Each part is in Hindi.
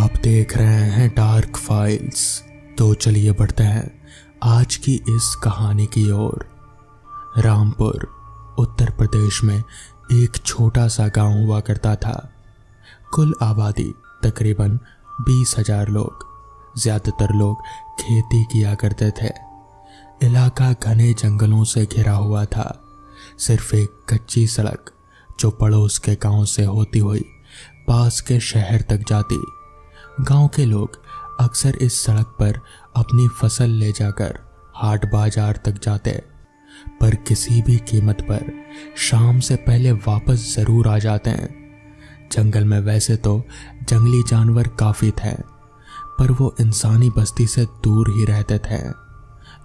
आप देख रहे हैं डार्क फाइल्स। तो चलिए बढ़ते हैं आज की इस कहानी की ओर। रामपुर उत्तर प्रदेश में एक छोटा सा गांव हुआ करता था। कुल आबादी तकरीबन 20,000 लोग। ज़्यादातर लोग खेती किया करते थे। इलाका घने जंगलों से घिरा हुआ था। सिर्फ एक कच्ची सड़क जो पड़ोस के गांव से होती हुई पास के शहर तक जाती। गांव के लोग अक्सर इस सड़क पर अपनी फसल ले जाकर हाट बाजार तक जाते, पर किसी भी कीमत पर शाम से पहले वापस जरूर आ जाते हैं। जंगल में वैसे तो जंगली जानवर काफी थे, पर वो इंसानी बस्ती से दूर ही रहते थे।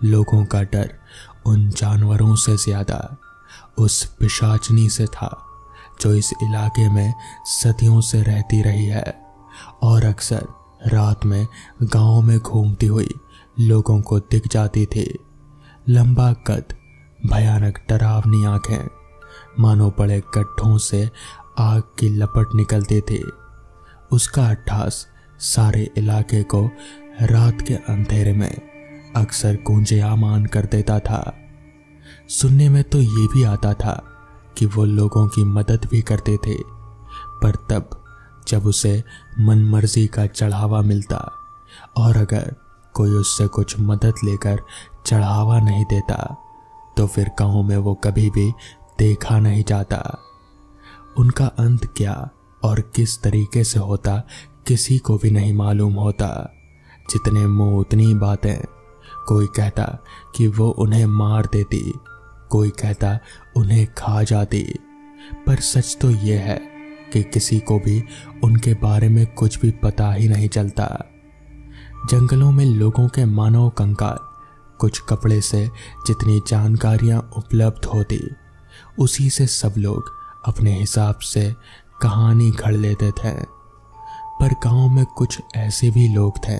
लोगों का डर उन जानवरों से ज्यादा उस पिशाचनी से था जो इस इलाके में सदियों से रहती रही है और अक्सर रात में गांव में घूमती हुई लोगों को दिख जाती थी। लंबा कद, भयानक डरावनी आंखें, मानो बड़े गड्ढों से आग की लपट निकलती थी। उसका अट्ठास सारे इलाके को रात के अंधेरे में अक्सर गूंजेयामान कर देता था। सुनने में तो ये भी आता था कि वो लोगों की मदद भी करते थे, पर तब जब उसे मनमर्जी का चढ़ावा मिलता और अगर कोई उससे कुछ मदद लेकर चढ़ावा नहीं देता तो फिर गांव में वो कभी भी देखा नहीं जाता। उनका अंत क्या और किस तरीके से होता किसी को भी नहीं मालूम होता। जितने मुंह उतनी बातें। कोई कहता कि वो उन्हें मार देती, कोई कहता उन्हें खा जाती, पर सच तो ये है कि किसी को भी उनके बारे में कुछ भी पता ही नहीं चलता। जंगलों में लोगों के मानव कंकाल, कुछ कपड़े से जितनी जानकारियां उपलब्ध होती, उसी से सब लोग अपने हिसाब से कहानी घड़ लेते थे। पर गांव में कुछ ऐसे भी लोग थे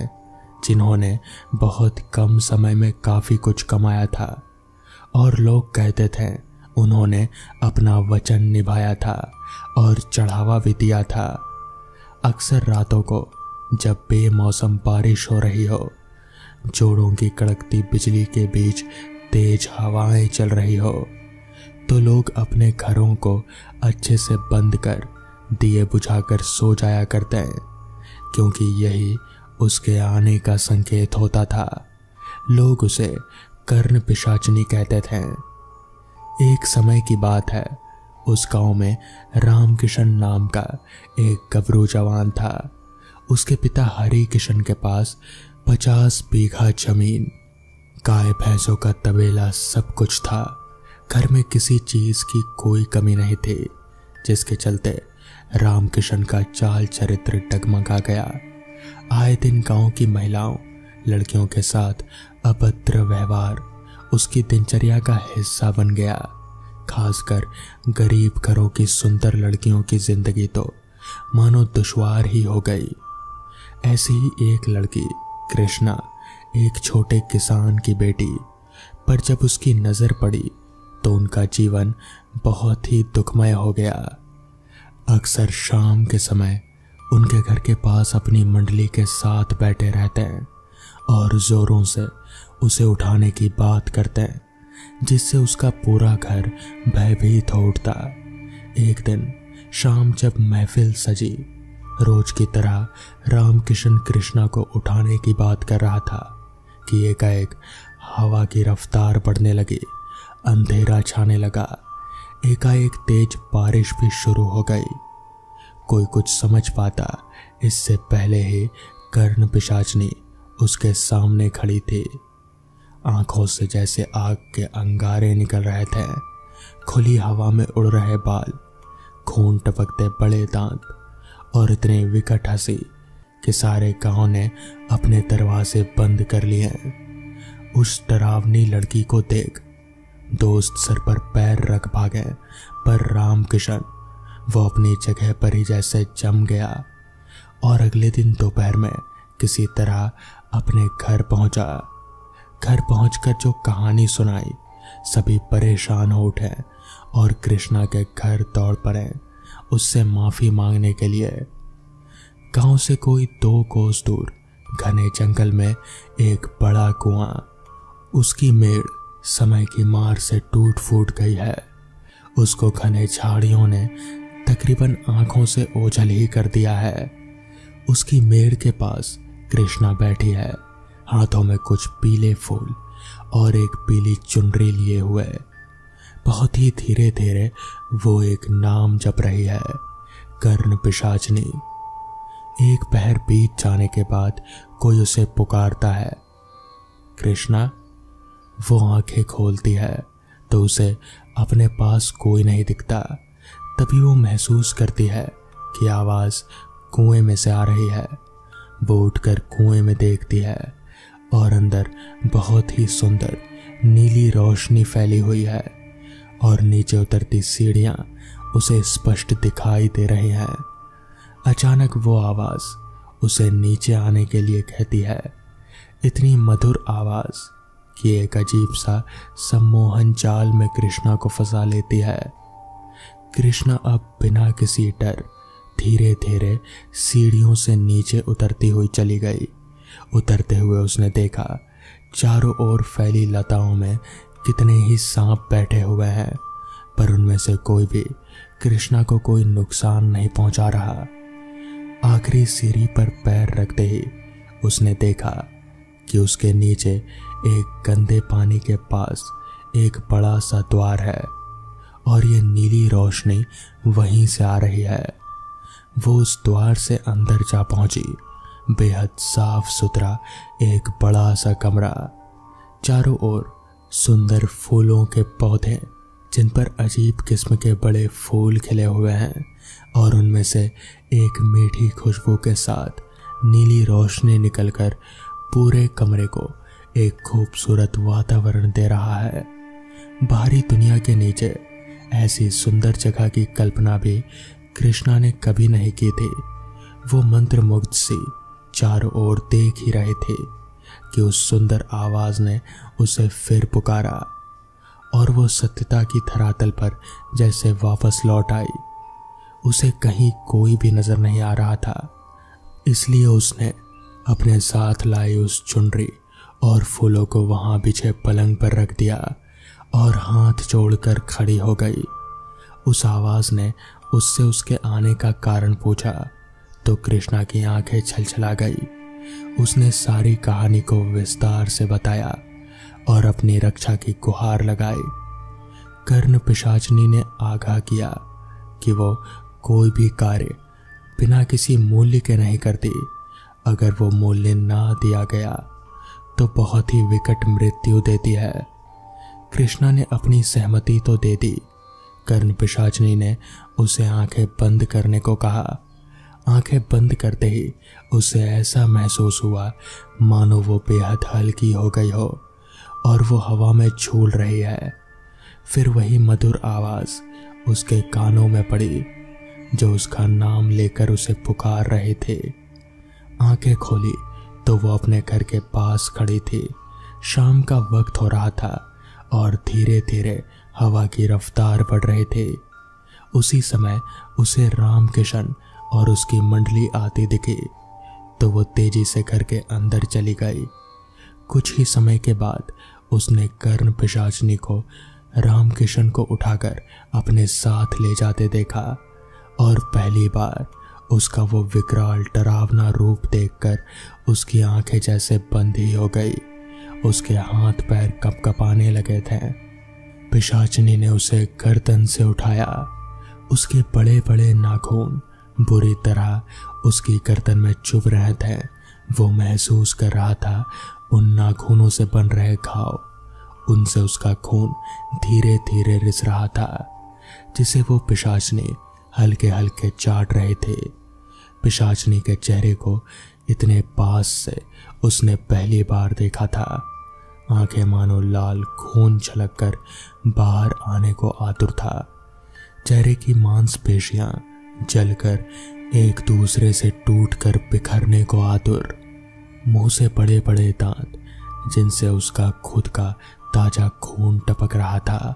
जिन्होंने बहुत कम समय में काफी कुछ कमाया था और लोग कहते थे उन्होंने अपना वचन निभाया था और चढ़ावा भी दिया था। अक्सर रातों को जब बेमौसम बारिश हो रही हो, जोड़ों की कड़कती बिजली के बीच तेज हवाएं चल रही हो, तो लोग अपने घरों को अच्छे से बंद कर दिए बुझाकर सो जाया करते हैं, क्योंकि यही उसके आने का संकेत होता था। लोग उसे कर्ण पिशाचनी कहते थे। एक समय की बात है, उस गांव में रामकिशन नाम का एक गबरू जवान था। उसके पिता हरि किशन के पास 50 बीघा जमीन, गाय भैंसों का तबेला, सब कुछ था। घर में किसी चीज की कोई कमी नहीं थी, जिसके चलते रामकिशन का चाल चरित्र डगमगा गया। आए दिन गांव की महिलाओं, लड़कियों के साथ अभद्र व्यवहार उसकी दिनचर्या का हिस्सा बन गया। खासकर गरीब घरों की सुंदर लड़कियों की जिंदगी तो मानो दुश्वार ही हो गई। ऐसी ही एक लड़की कृष्णा, एक छोटे किसान की बेटी, पर जब उसकी नजर पड़ी तो उनका जीवन बहुत ही दुखमय हो गया। अक्सर शाम के समय उनके घर के पास अपनी मंडली के साथ बैठे रहते हैं और जोरों से उसे उठाने की बात करते हैं, जिससे उसका पूरा घर भयभीत हो उठता। एक दिन शाम जब महफिल सजी, रोज की तरह रामकिशन कृष्णा को उठाने की बात कर रहा था कि एकाएक हवा की रफ्तार बढ़ने लगी, अंधेरा छाने लगा, एकाएक तेज बारिश भी शुरू हो गई। कोई कुछ समझ पाता इससे पहले ही कर्ण पिशाचनी उसके सामने खड़ी थी। आंखों से जैसे आग के अंगारे निकल रहे थे, खुली हवा में उड़ रहे बाल, खून टपकते बड़े दांत और इतने विकट हंसी कि सारे गांव ने अपने दरवाजे बंद कर लिए। उस डरावनी लड़की को देख दोस्त सर पर पैर रख भागे, पर रामकिशन वो अपनी जगह पर ही जैसे जम गया और अगले दिन दोपहर में किसी तरह अपने घर पहुंचा। घर पहुंचकर जो कहानी सुनाई, सभी परेशान हो उठे और कृष्णा के घर दौड़ पड़े उससे माफी मांगने के लिए। गांव से कोई 2 कोस दूर घने जंगल में एक बड़ा कुआं, उसकी मेड़ समय की मार से टूट फूट गई है। उसको घने झाड़ियों ने तकरीबन आंखों से ओझल ही कर दिया है। उसकी मेड़ के पास कृष्णा बैठी है, हाथों में कुछ पीले फूल और एक पीली चुनरी लिए हुए। बहुत ही धीरे धीरे वो एक नाम जप रही है, कर्ण पिशाचनी। एक पहर बीत जाने के बाद कोई उसे पुकारता है, कृष्णा। वो आंखें खोलती है तो उसे अपने पास कोई नहीं दिखता। तभी वो महसूस करती है कि आवाज कुएं में से आ रही है। वो उठकर कुएं में देखती है और अंदर बहुत ही सुंदर नीली रोशनी फैली हुई है और नीचे उतरती सीढ़ियां उसे स्पष्ट दिखाई दे रही हैं। अचानक वो आवाज उसे नीचे आने के लिए कहती है, इतनी मधुर आवाज कि एक अजीब सा सम्मोहन जाल में कृष्णा को फंसा लेती है। कृष्णा अब बिना किसी डर धीरे धीरे सीढ़ियों से नीचे उतरती हुई चली गई। उतरते हुए उसने देखा चारों ओर फैली लताओं में कितने ही सांप बैठे हुए हैं, पर उनमें से कोई भी कृष्णा को कोई नुकसान नहीं पहुंचा रहा। आखिरी सीढ़ी पर पैर रखते ही उसने देखा कि उसके नीचे एक गंदे पानी के पास एक बड़ा सा द्वार है और ये नीली रोशनी वहीं से आ रही है। वो उस द्वार से अंदर जा पहुंची। बेहद साफ सुथरा एक बड़ा सा कमरा, चारों ओर सुंदर फूलों के पौधे जिन पर अजीब किस्म के बड़े फूल खिले हुए हैं और उनमें से एक मीठी खुशबू के साथ नीली रोशनी निकलकर पूरे कमरे को एक खूबसूरत वातावरण दे रहा है। बाहरी दुनिया के नीचे ऐसी सुंदर जगह की कल्पना भी कृष्णा ने कभी नहीं की थी। वो मंत्रमुग्ध सी चारों ओर देख ही रहे थे कि उस सुंदर आवाज ने उसे फिर पुकारा और वो सत्यता की धरातल पर जैसे वापस लौट आई। उसे कहीं कोई भी नजर नहीं आ रहा था, इसलिए उसने अपने साथ लाई उस चुनरी और फूलों को वहां बिछे पलंग पर रख दिया और हाथ जोड़कर खड़ी हो गई। उस आवाज ने उससे उसके आने का कारण पूछा तो कृष्णा की आंखें छलछला गई। उसने सारी कहानी को विस्तार से बताया और अपनी रक्षा की गुहार लगाई। कर्ण पिशाचनी ने आगाह किया कि वो कोई भी कार्य बिना किसी मूल्य के नहीं करती। अगर वो मूल्य ना दिया गया तो बहुत ही विकट मृत्यु देती है। कृष्णा ने अपनी सहमति तो दे दी। कर्ण पिशाचनी ने उसे आंखें बंद करने को कहा। आंखें बंद करते ही उसे ऐसा महसूस हुआ मानो वो बेहद हल्की हो गई हो और वो हवा में झूल रही है। फिर वही मधुर आवाज उसके कानों में पड़ी जो उसका नाम लेकर उसे पुकार रहे थे। आंखें खोली तो वो अपने घर के पास खड़ी थी। शाम का वक्त हो रहा था और धीरे धीरे हवा की रफ्तार बढ़ रही थी। उसी समय उसे राम किशन और उसकी मंडली आती दिखी तो वो तेजी से घर के अंदर चली गई। कुछ ही समय के बाद उसने कर्ण पिशाचनी को राम किशन को उठाकर अपने साथ ले जाते देखा और पहली बार उसका वो विकराल डरावना रूप देखकर उसकी आंखें जैसे बंद ही हो गई। उसके हाथ पैर कपकपाने लगे थे। पिशाचनी ने उसे गर्दन से उठाया। उसके बड़े बड़े नाखून बुरी तरह उसकी गर्दन में चुभ रहे थे। वो महसूस कर रहा था उन नाखूनों से बन रहे घाव, उनसे उसका खून धीरे धीरे रिस रहा था जिसे वो पिशाचनी हल्के हल्के चाट रहे थे। पिशाचनी के चेहरे को इतने पास से उसने पहली बार देखा था। आंखें मानो लाल खून छलककर बाहर आने को आतुर था। चेहरे की मांसपेशियां जलकर एक दूसरे से टूटकर बिखरने को आतुर। मुंह से बड़े बड़े दांत जिनसे उसका खुद का ताजा खून टपक रहा था।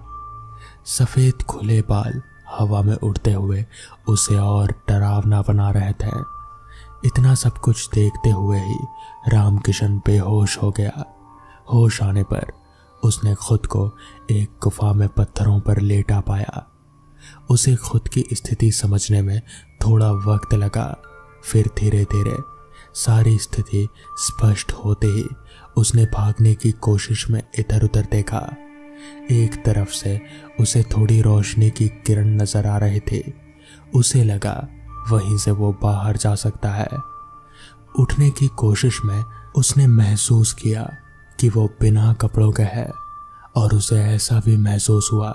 सफेद खुले बाल हवा में उड़ते हुए उसे और डरावना बना रहे थे। इतना सब कुछ देखते हुए ही रामकिशन बेहोश हो गया। होश आने पर उसने खुद को एक गुफा में पत्थरों पर लेटा पाया। उसे खुद की स्थिति समझने में थोड़ा वक्त लगा। फिर धीरे धीरे सारी स्थिति स्पष्ट होते ही उसने भागने की कोशिश में इधर उधर देखा। एक तरफ से उसे थोड़ी रोशनी की किरण नजर आ रहे थे। उसे लगा वहीं से वो बाहर जा सकता है। उठने की कोशिश में उसने महसूस किया कि वो बिना कपड़ों के है और उसे ऐसा भी महसूस हुआ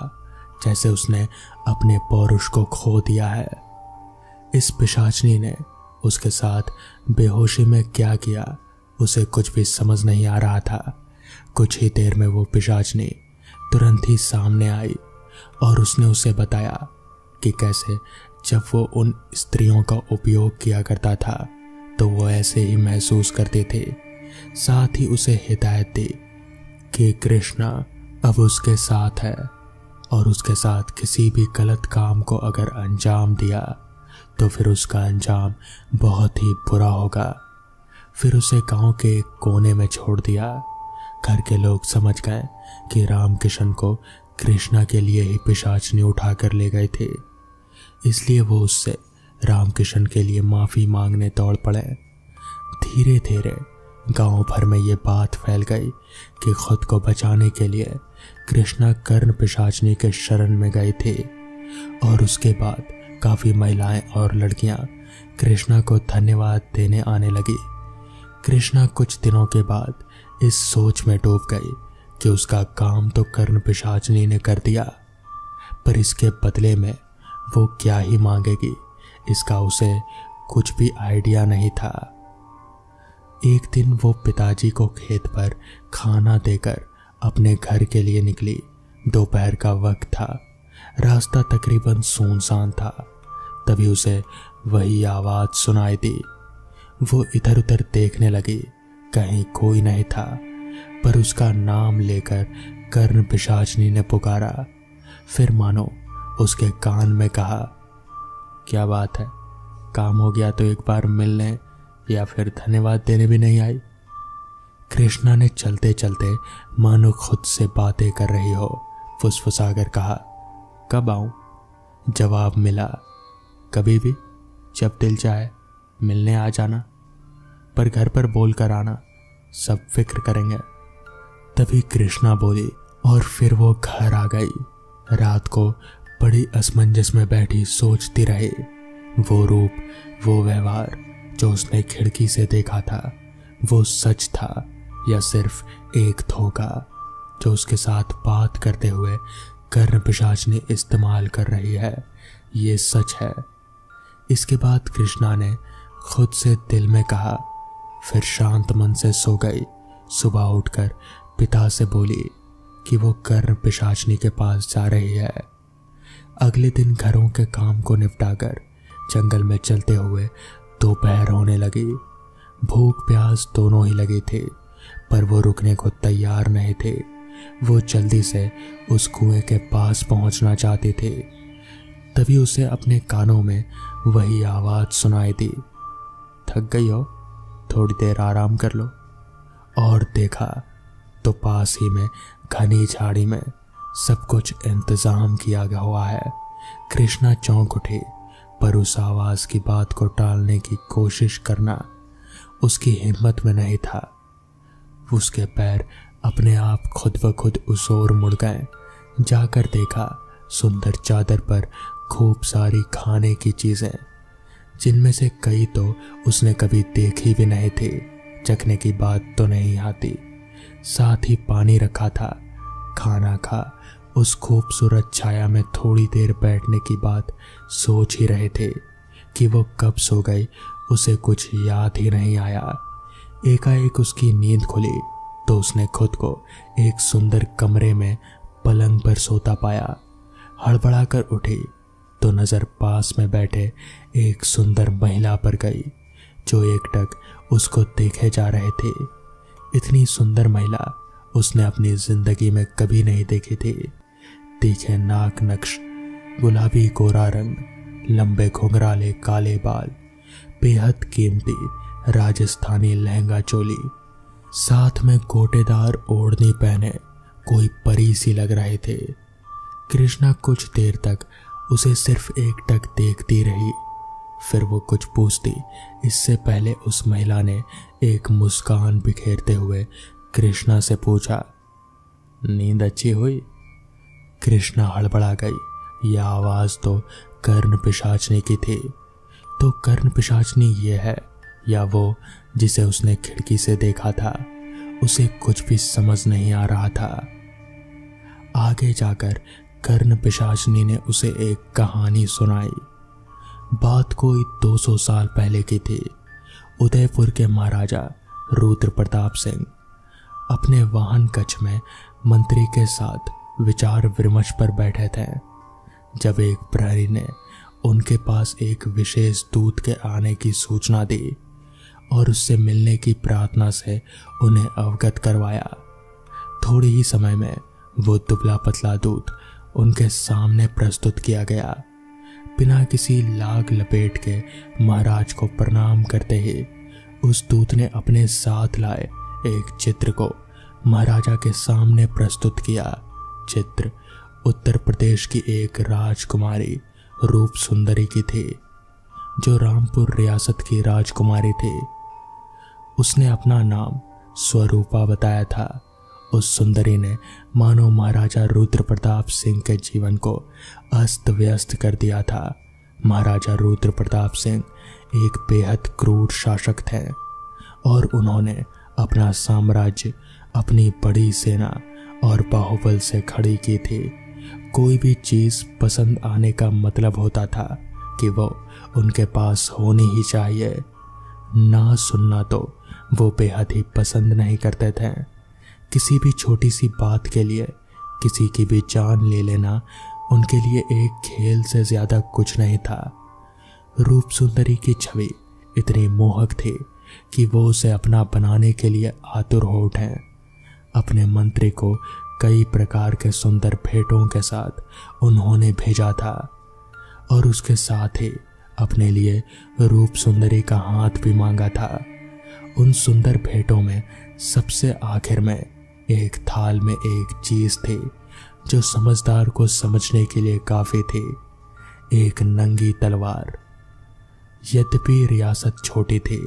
जैसे उसने अपने पौरुष को खो दिया है। इस पिशाचनी ने उसके साथ बेहोशी में क्या किया उसे कुछ भी समझ नहीं आ रहा था। कुछ ही देर में वो पिशाचनी तुरंत ही सामने आई और उसने उसे बताया कि कैसे जब वो उन स्त्रियों का उपयोग किया करता था तो वो ऐसे ही महसूस करते थे। साथ ही उसे हिदायत दी कि कृष्णा अब उसके साथ है और उसके साथ किसी भी गलत काम को अगर अंजाम दिया तो फिर उसका अंजाम बहुत ही बुरा होगा। फिर उसे गांव के एक कोने में छोड़ दिया। घर के लोग समझ गए कि रामकिशन को कृष्णा के लिए ही पिशाचनी उठाकर ले गए थे, इसलिए वो उससे रामकिशन के लिए माफी मांगने दौड़ पड़े। धीरे धीरे गांव भर में ये बात फैल गई कि खुद को बचाने के लिए कृष्णा कर्ण पिशाचनी के शरण में गए थे और उसके बाद काफी महिलाएं और लड़कियां कृष्णा को धन्यवाद देने आने लगी। कृष्णा कुछ दिनों के बाद इस सोच में डूब गई कि उसका काम तो कर्ण पिशाचनी ने कर दिया, पर इसके बदले में वो क्या ही मांगेगी इसका उसे कुछ भी आइडिया नहीं था। एक दिन वो पिताजी को खेत पर खाना देकर अपने घर के लिए निकली। दोपहर का वक्त था, रास्ता तकरीबन सुनसान था। तभी उसे वही आवाज सुनाई दी। वो इधर उधर देखने लगी, कहीं कोई नहीं था, पर उसका नाम लेकर कर्ण पिशाचनी ने पुकारा। फिर मानो उसके कान में कहा, क्या बात है, काम हो गया तो एक बार मिलने या फिर धन्यवाद देने भी नहीं आई। कृष्णा ने चलते चलते मानो खुद से बातें कर रही हो फुसफुसाकर कहा, कब आऊं? जवाब मिला, कभी भी, जब दिल चाहे मिलने आ जाना, पर घर पर बोल कर आना, सब फिक्र करेंगे। तभी कृष्णा बोली और फिर वो घर आ गई। रात को बड़ी असमंजस में बैठी सोचती रही, वो रूप, वो व्यवहार जो उसने खिड़की से देखा था वो सच था या सिर्फ एक धोखा जो उसके साथ बात करते हुए कर्ण पिशाचनी इस्तेमाल कर रही है, ये सच है। इसके बाद कृष्णा ने खुद से दिल में कहा, फिर शांत मन से सो गई। सुबह उठकर पिता से बोली कि वो कर्ण पिशाचनी के पास जा रही है। अगले दिन घरों के काम को निपटाकर जंगल में चलते हुए दोपहर होने लगी। भूख प्यास दोनों ही लगे थे, पर वो रुकने को तैयार नहीं थे। वो जल्दी से उस कुएं के पास पहुंचना चाहते थे। तभी उसे अपने कानों में वही आवाज सुनाई दी, थक गई हो, थोड़ी देर आराम कर लो। और देखा तो पास ही में घनी झाड़ी में सब कुछ इंतजाम किया गया हुआ है। कृष्णा चौंक उठी, पर उस आवाज की बात को टालने की कोशिश करना उसकी हिम्मत में नहीं था। उसके पैर अपने आप खुद ब खुद उस ओर मुड़ गए। जाकर देखा सुंदर चादर पर खूब सारी खाने की चीजें, जिनमें से कई तो उसने कभी देखी भी नहीं थी, चखने की बात तो नहीं आती। साथ ही पानी रखा था। खाना खा उस खूबसूरत छाया में थोड़ी देर बैठने की बात सोच ही रहे थे कि वो कब सो गई उसे कुछ याद ही नहीं आया। एकाएक उसकी नींद खुली तो उसने खुद को एक सुंदर कमरे में पलंग पर सोता पाया। हड़बड़ाकर उठी तो नजर पास में बैठे एक सुंदर महिला पर गई जो एकटक उसको देखे जा रहे थे। इतनी सुंदर महिला उसने अपनी जिंदगी में कभी नहीं देखी थी। तीखे नाक नक्श, गुलाबी गोरा रंग, लंबे घुंघराले काले बाल, बेहद कीमती राजस्थानी लहंगा चोली, साथ में गोटेदार ओढ़नी पहने कोई परी सी लग रहे थे। कृष्णा कुछ देर तक उसे सिर्फ एकटक देखती रही, फिर वो कुछ पूछती इससे पहले उस महिला ने एक मुस्कान बिखेरते हुए कृष्णा से पूछा, नींद अच्छी हुई? कृष्णा हड़बड़ा गई। यह आवाज तो कर्ण पिशाचनी की थी। तो कर्ण पिशाचनी ये है या वो जिसे उसने खिड़की से देखा था? उसे कुछ भी समझ नहीं आ रहा था। आगे जाकर कर्ण पिशाचनी ने उसे एक कहानी सुनाई। बात कोई 200 साल पहले की थी। उदयपुर के महाराजा रुद्र प्रताप सिंह अपने वाहन कक्ष में मंत्री के साथ विचार विमर्श पर बैठे थे, जब एक प्रहरी ने उनके पास एक विशेष दूत के आने की सूचना दी और उससे मिलने की प्रार्थना से उन्हें अवगत करवाया। थोड़े ही समय में वो दुबला पतला दूत उनके सामने प्रस्तुत किया गया। बिना किसी लाग लपेट के महाराज को प्रणाम करते ही उस दूत ने अपने साथ लाए एक चित्र को महाराजा के सामने प्रस्तुत किया। चित्र उत्तर प्रदेश की एक राजकुमारी रूप सुंदरी की थी, जो रामपुर रियासत की राजकुमारी थी। उसने अपना नाम स्वरूपा बताया था। उस सुंदरी ने मानो महाराजा रुद्र प्रताप सिंह के जीवन को अस्त व्यस्त कर दिया था। महाराजा रुद्र प्रताप सिंह एक बेहद क्रूर शासक थे और उन्होंने अपना साम्राज्य अपनी बड़ी सेना और बाहुबल से खड़ी की थी। कोई भी चीज पसंद आने का मतलब होता था कि वो उनके पास होनी ही चाहिए। ना सुनना तो वो बेहद ही पसंद नहीं करते थे। किसी भी छोटी सी बात के लिए किसी की भी जान ले लेना उनके लिए एक खेल से ज्यादा कुछ नहीं था। रूप सुंदरी की छवि इतनी मोहक थी कि वो उसे अपना बनाने के लिए आतुर हो उठे। अपने मंत्री को कई प्रकार के सुंदर भेंटों के साथ उन्होंने भेजा था और उसके साथ ही अपने लिए रूप सुंदरी का हाथ भी मांगा था। उन सुंदर भेंटों में सबसे आखिर में एक थाल में एक चीज थी जो समझदार को समझने के लिए काफी थी, एक नंगी तलवार। यद्यपि रियासत छोटी थी,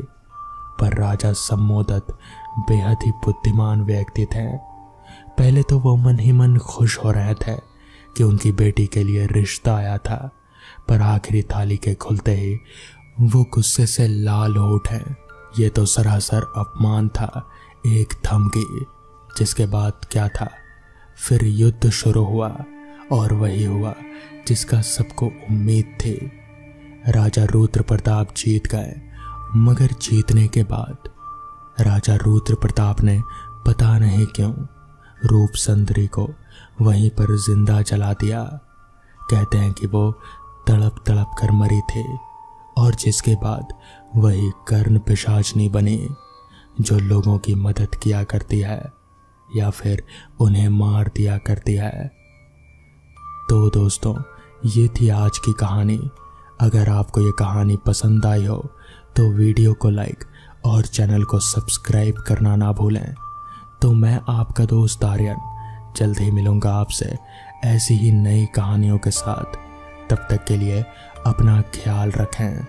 पर राजा सम्मोदत बेहद ही बुद्धिमान व्यक्ति थे। पहले तो वो मन ही मन खुश हो रहे थे कि उनकी बेटी के लिए रिश्ता आया था, पर आखिरी थाली के खुलते ही वो गुस्से से लाल हो उठे। ये तो सरासर अपमान था, एक धमकी। जिसके बाद क्या था, फिर युद्ध शुरू हुआ और वही हुआ जिसका सबको उम्मीद थी। राजा रुद्र प्रताप जीत गए, मगर जीतने के बाद राजा रुद्र प्रताप ने पता नहीं क्यों रूप सुंदरी को वहीं पर जिंदा जला दिया। कहते हैं कि वो तड़प तड़प कर मरी थी और जिसके बाद वही कर्ण पिशाचनी बनी, जो लोगों की मदद किया करती है या फिर उन्हें मार दिया करती है। तो दोस्तों, ये थी आज की कहानी। अगर आपको ये कहानी पसंद आई हो तो वीडियो को लाइक और चैनल को सब्सक्राइब करना ना भूलें। तो मैं आपका दोस्त आर्यन जल्द ही मिलूंगा आपसे ऐसी ही नई कहानियों के साथ। तब तक के लिए अपना ख्याल रखें।